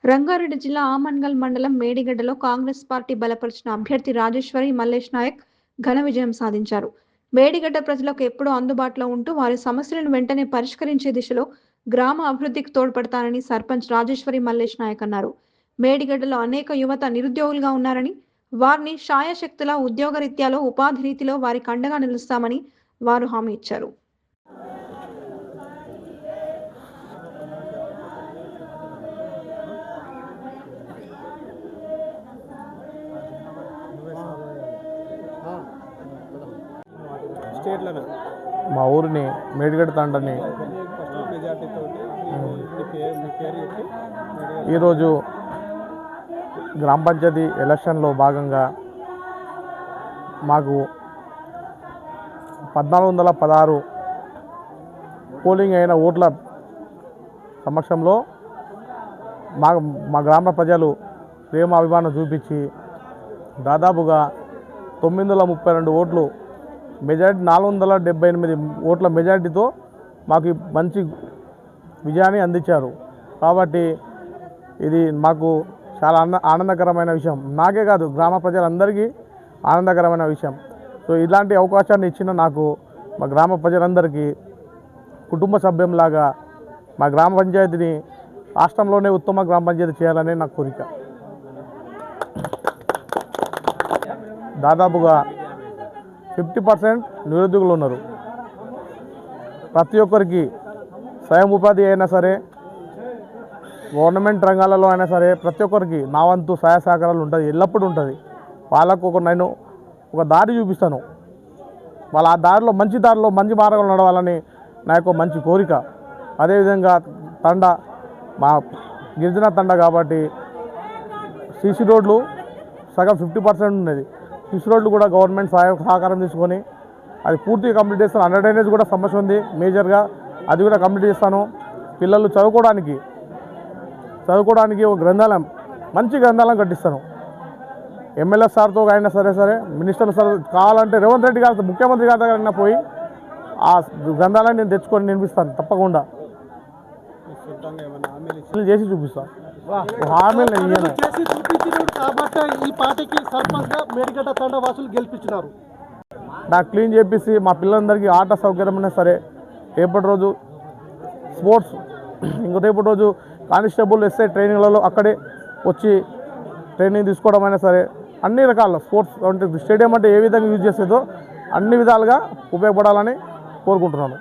రంగారెడ్డి జిల్లా ఆమన్గల్ మండలం మేడిగడ్డలో కాంగ్రెస్ పార్టీ బలపరిచిన అభ్యర్థి రాజేశ్వరి మల్లేష్ నాయక్ ఘన విజయం సాధించారు. మేడిగడ్డ ప్రజలకు ఎప్పుడూ అందుబాటులో ఉంటూ వారి సమస్యలను వెంటనే పరిష్కరించే దిశలో గ్రామ అభివృద్ధికి తోడ్పడతానని సర్పంచ్ రాజేశ్వరి మల్లేష్ నాయక్ అన్నారు. మేడిగడ్డలో అనేక యువత నిరుద్యోగులుగా ఉన్నారని, వారిని శాయశక్తుల ఉద్యోగరీత్యాలో ఉపాధి రీతిలో వారికి అండగా నిలుస్తామని వారు హామీ ఇచ్చారు. మా ఊరిని మేడిగడ్డ తండని ఈరోజు గ్రామ పంచాయతీ ఎలక్షన్లో భాగంగా మాకు 1416 పోలింగ్ అయిన ఓట్ల సమక్షంలో మా గ్రామ ప్రజలు ప్రేమ అభిమానం చూపించి దాదాపుగా 932 ఓట్లు మెజారిటీ 478 ఓట్ల మెజారిటీతో మాకు మంచి విజయాన్ని అందించారు. కాబట్టి ఇది మాకు చాలా ఆనందకరమైన విషయం. నాకే కాదు, గ్రామ ప్రజలందరికీ ఆనందకరమైన విషయం. సో ఇలాంటి అవకాశాన్ని ఇచ్చిన నాకు మా గ్రామ ప్రజలందరికీ కుటుంబ సభ్యంలాగా మా గ్రామ పంచాయతీని రాష్ట్రంలోనే ఉత్తమ గ్రామ పంచాయతీ చేయాలనే నా కోరిక. దాదాపుగా 50% నిరుద్యోగులు ఉన్నారు. ప్రతి ఒక్కరికి స్వయం ఉపాధి అయినా సరే, గవర్నమెంట్ రంగాలలో అయినా సరే, ప్రతి ఒక్కరికి నా వంతు సహాయ సహకారాలు ఉంటుంది, ఎల్లప్పుడూ ఉంటుంది. వాళ్ళకు నేను ఒక దారి చూపిస్తాను. వాళ్ళ ఆ దారిలో మంచి మార్గంలో నడవాలని నా యొక్క మంచి కోరిక. అదేవిధంగా తండ మా గిరిజన తండ కాబట్టి సీసీ రోడ్లు సగం 50% ఉన్నది. సీసీ రోడ్లు కూడా గవర్నమెంట్ సహకారం తీసుకొని అది పూర్తిగా కంప్లీట్ చేస్తాను. అండర్ డ్రైనేజ్ కూడా సమస్య ఉంది మేజర్గా, అది కూడా కంప్లీట్ చేస్తాను. పిల్లలు చదువుకోవడానికి ఒక గ్రంథాలయం, మంచి గ్రంథాలయం కట్టిస్తాను. ఎమ్మెల్యే సార్తో అయినా సరే మినిస్టర్ సార్ కావాలంటే రేవంత్ రెడ్డి గారితో, ముఖ్యమంత్రి గారి దగ్గర పోయి ఆ గ్రంథాలయాన్ని నేను తెచ్చుకొని నిర్మిస్తాను. తప్పకుండా చేసి చూపిస్తాను. హామీలు ఇయ్యను. నాకు క్లీన్ చేపిస్తే మా పిల్లలందరికీ ఆట సౌకర్యం అయినా సరే, రేపటి రోజు స్పోర్ట్స్, రేపటి రోజు కానిస్టేబుల్ ఎస్ఐ ట్రైనింగ్లలో అక్కడే వచ్చి ట్రైనింగ్ తీసుకోవడం అయినా సరే, అన్ని రకాల స్పోర్ట్స్ అంటే స్టేడియం అంటే ఏ విధంగా యూజ్ చేసేదో అన్ని విధాలుగా ఉపయోగపడాలని కోరుకుంటున్నాను.